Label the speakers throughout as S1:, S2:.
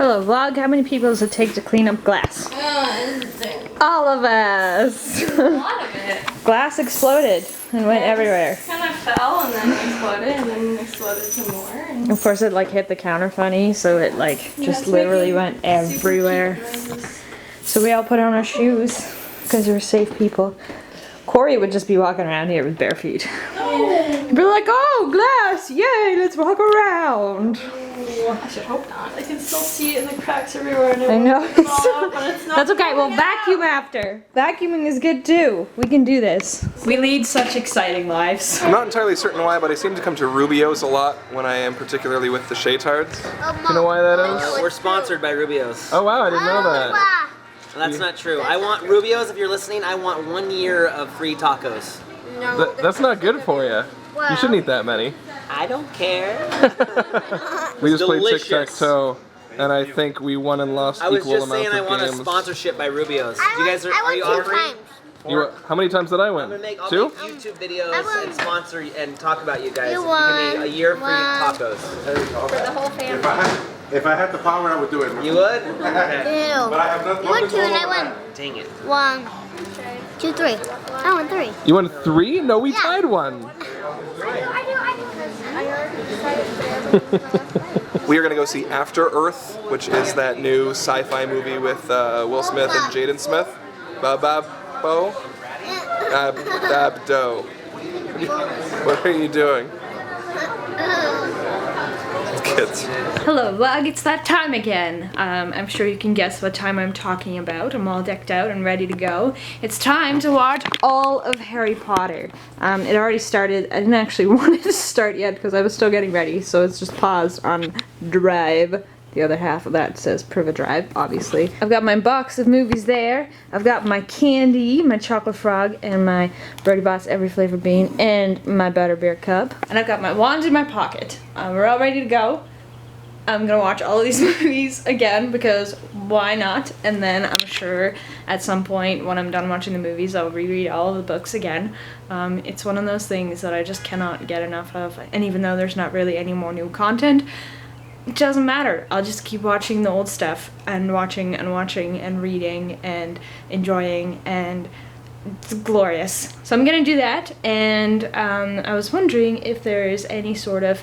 S1: Hello vlog, how many people does it take to clean up glass? All of us!
S2: A lot of it.
S1: Glass exploded and went everywhere.
S2: It kind of fell and then exploded and then exploded some more. And
S1: Of course it like hit the counter funny, so it like just literally went everywhere. So we all put on our shoes because we're safe people. Corey would just be walking around here with bare feet. He'd be like, oh, glass, yay, let's walk around.
S2: I should hope not. I can still see it in the cracks everywhere. And
S1: I know.
S2: But it's not.
S1: That's okay, we'll vacuum after. Vacuuming is good too. We can do this. We lead such exciting lives.
S3: I'm not entirely certain why, but I seem to come to Rubio's a lot when I am particularly with the Shay tards. Do you know why that is?
S4: We're sponsored by Rubio's.
S3: Oh wow, I didn't know that.
S4: That's not true. I want Rubio's, if you're listening, I want 1 year of free tacos.
S3: That's not good for you. You shouldn't eat that many.
S4: I don't care.
S3: We just played
S4: Delicious.
S3: tic-tac-toe, and I think we won and lost
S4: I was
S3: equal
S4: just
S3: amounts
S4: saying I
S3: of
S4: want
S3: games.
S4: a sponsorship by Rubio's. You guys are you
S5: I went
S4: offering?
S5: 2 times.
S3: How many times did I win?
S4: I'm gonna make, I'll
S3: 2?
S4: make YouTube videos and sponsor and talk about you guys.
S5: You
S4: If
S5: won.
S4: give me a year free tacos.
S2: For the whole family.
S6: If I had the power, I would do it.
S4: You would? Okay.
S5: Ew.
S6: But I have nothing.
S5: You won 2 and I won
S4: Dang it.
S5: 1, 2, 3. I won 3.
S3: You won 3? No, we tied 1. We are going to go see After Earth, which is that new sci-fi movie with Will Smith and Jaden Smith. Bababo? Babdo. What are you doing? Kids.
S1: Hello vlog, it's that time again. I'm sure you can guess what time I'm talking about. I'm all decked out and ready to go. It's time to watch all of Harry Potter. It already started. I didn't actually want it to start yet because I was still getting ready, so it's just paused on Drive. The other half of that says Priva Drive, obviously. I've got my box of movies there. I've got my candy, my chocolate frog, and my Birdie Boss every flavor bean, and my butterbeer cup. And I've got my wand in my pocket. We're all ready to go. I'm gonna watch all of these movies again because why not? And then I'm sure at some point when I'm done watching the movies, I'll reread all of the books again. It's one of those things that I just cannot get enough of. And even though there's not really any more new content, it doesn't matter. I'll just keep watching the old stuff and watching and watching and reading and enjoying, and it's glorious. So I'm gonna do that, and I was wondering if there's any sort of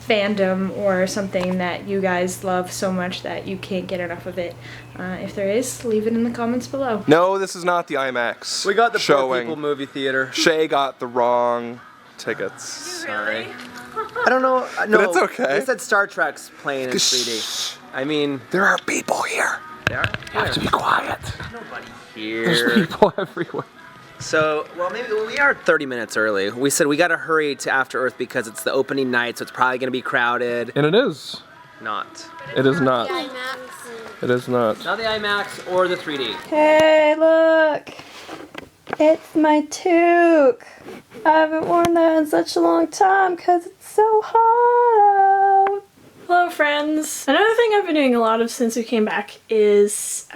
S1: fandom or something that you guys love so much that you can't get enough of it. If there is, leave it in the comments below.
S3: No, this is not the IMAX.
S4: We got the Poor
S3: showing.
S4: People movie theater.
S3: Shay got the wrong tickets.
S4: Sorry. I don't know. No,
S3: But it's okay.
S4: They said Star Trek's playing in 3D. I mean,
S3: There are people here.
S4: there are
S3: You have to be quiet.
S4: nobody
S3: There's
S4: here.
S3: people everywhere.
S4: So, well, maybe we are 30 minutes early. We said we got to hurry to After Earth because it's the opening night, so it's probably going to be crowded.
S3: And it is.
S4: Not.
S3: It is not. It is not.
S4: Not the IMAX or the 3D.
S1: Hey, look! It's my toque! I haven't worn that in such a long time because it's so hot out.
S2: Hello friends. Another thing I've been doing a lot of since we came back is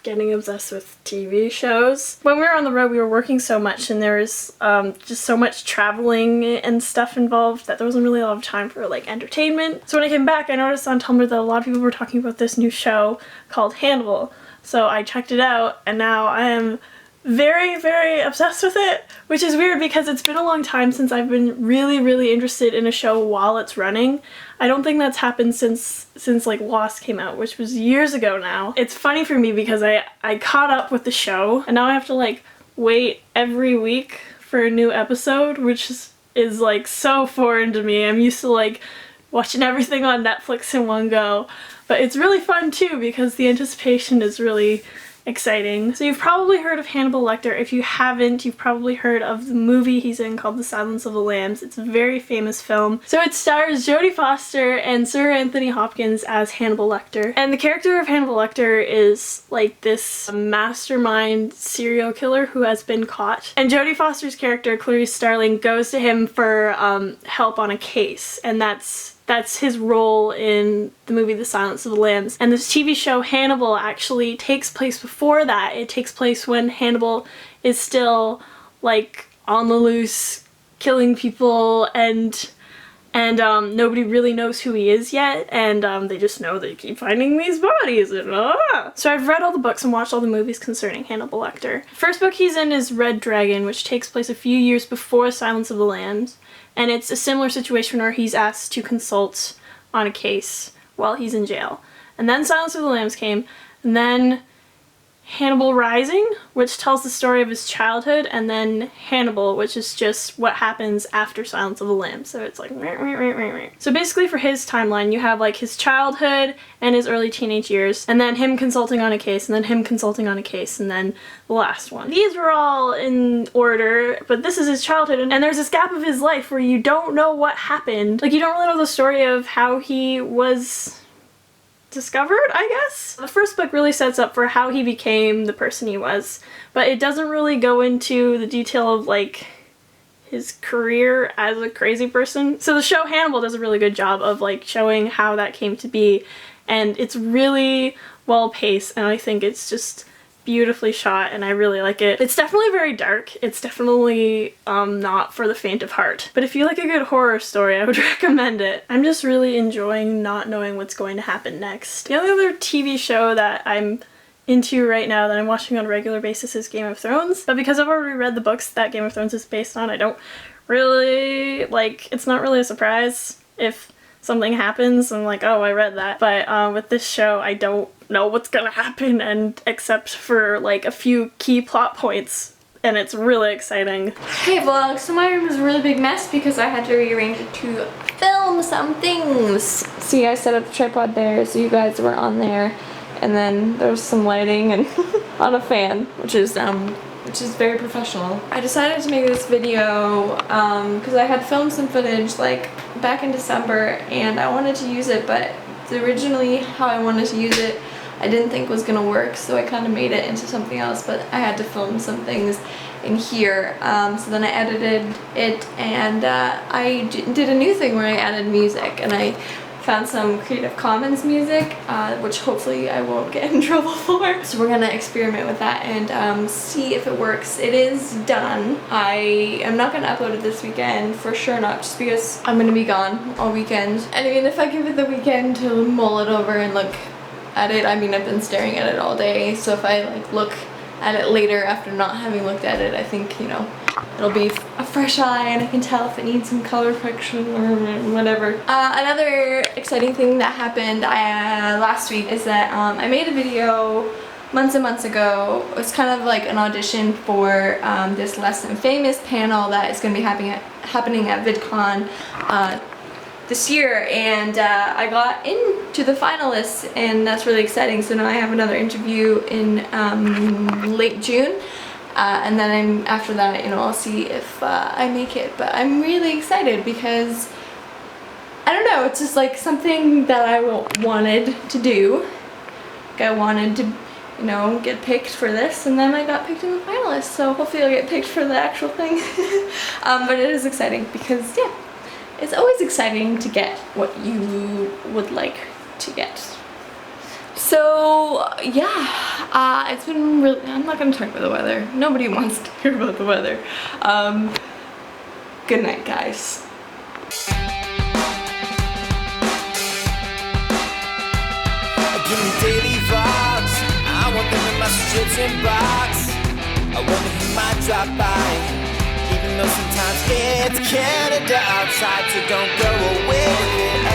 S2: getting obsessed with TV shows. When we were on the road, we were working so much and there was just so much traveling and stuff involved that there wasn't really a lot of time for like entertainment. So when I came back, I noticed on Tumblr that a lot of people were talking about this new show called Hannibal. So I checked it out and now I am very, very obsessed with it, which is weird because it's been a long time since I've been really, really interested in a show while it's running. I don't think that's happened since like Lost came out, which was years ago now. It's funny for me because I caught up with the show and now I have to like wait every week for a new episode, which is like so foreign to me. I'm used to like watching everything on Netflix in one go, but it's really fun too because the anticipation is really exciting. So you've probably heard of Hannibal Lecter. If you haven't, you've probably heard of the movie he's in called The Silence of the Lambs. It's a very famous film. So it stars Jodie Foster and Sir Anthony Hopkins as Hannibal Lecter. And the character of Hannibal Lecter is like this mastermind serial killer who has been caught. And Jodie Foster's character, Clarice Starling, goes to him for help on a case. And that's his role in the movie The Silence of the Lambs. And this TV show Hannibal actually takes place before that. It takes place when Hannibal is still like on the loose, killing people and and nobody really knows who he is yet, and they just know they keep finding these bodies. And, So I've read all the books and watched all the movies concerning Hannibal Lecter. First book he's in is Red Dragon, which takes place a few years before Silence of the Lambs, and it's a similar situation where he's asked to consult on a case while he's in jail. And then Silence of the Lambs came, and then Hannibal Rising, which tells the story of his childhood, and then Hannibal, which is just what happens after Silence of the Lambs. So it's like... So basically for his timeline, you have like his childhood and his early teenage years, and then him consulting on a case, and then him consulting on a case, and then the last one. These were all in order, but this is his childhood, and there's this gap of his life where you don't know what happened. Like, you don't really know the story of how he was discovered, I guess. The first book really sets up for how he became the person he was, but it doesn't really go into the detail of like his career as a crazy person. So the show Hannibal does a really good job of like showing how that came to be, and it's really well paced, and I think it's just beautifully shot, and I really like it. It's definitely very dark. It's definitely not for the faint of heart. But if you like a good horror story, I would recommend it. I'm just really enjoying not knowing what's going to happen next. The only other TV show that I'm into right now that I'm watching on a regular basis is Game of Thrones. But because I've already read the books that Game of Thrones is based on, I don't really, like, it's not really a surprise if something happens and like, oh, I read that. But with this show, I don't know what's gonna happen, and except for like a few key plot points, and it's really exciting.
S1: Hey vlog, so my room is a really big mess because I had to rearrange it to film some things. See, I set up the tripod there so you guys were on there, and then there's some lighting and on a fan, which is very professional. I decided to make this video because I had filmed some footage like back in December and I wanted to use it, but originally how I wanted to use it I didn't think was gonna work, so I kind of made it into something else, but I had to film some things in here. So then I edited it, and I did a new thing where I added music, and I found some Creative Commons music, which hopefully I won't get in trouble for. So we're gonna experiment with that and see if it works. It is done. I am not gonna upload it this weekend, for sure not, just because I'm gonna be gone all weekend. And I mean, if I give it the weekend to mull it over and look at it, I mean, I've been staring at it all day, so if I like look at it later after not having looked at it, I think, you know, it'll be a fresh eye and I can tell if it needs some color correction or whatever. Another exciting thing that happened last week is that I made a video months and months ago. It was kind of like an audition for this Less Than Famous panel that is going to be happening at VidCon this year, and I got into the finalists, and that's really exciting. So now I have another interview in late June, and then after that, you know, I'll see if I make it. But I'm really excited because I don't know, it's just like something that I wanted to do. Like I wanted to, you know, get picked for this, and then I got picked in the finalists, so hopefully I'll get picked for the actual thing. But it is exciting because, yeah, it's always exciting to get what you would like to get. So yeah, it's been really, I'm not gonna talk about the weather. Nobody wants to hear about the weather. Good night, guys.
S7: Give me daily vlogs, I want them in my strips and box. I wonder who might drop by, even though sometimes it's Canada outside, so don't go away.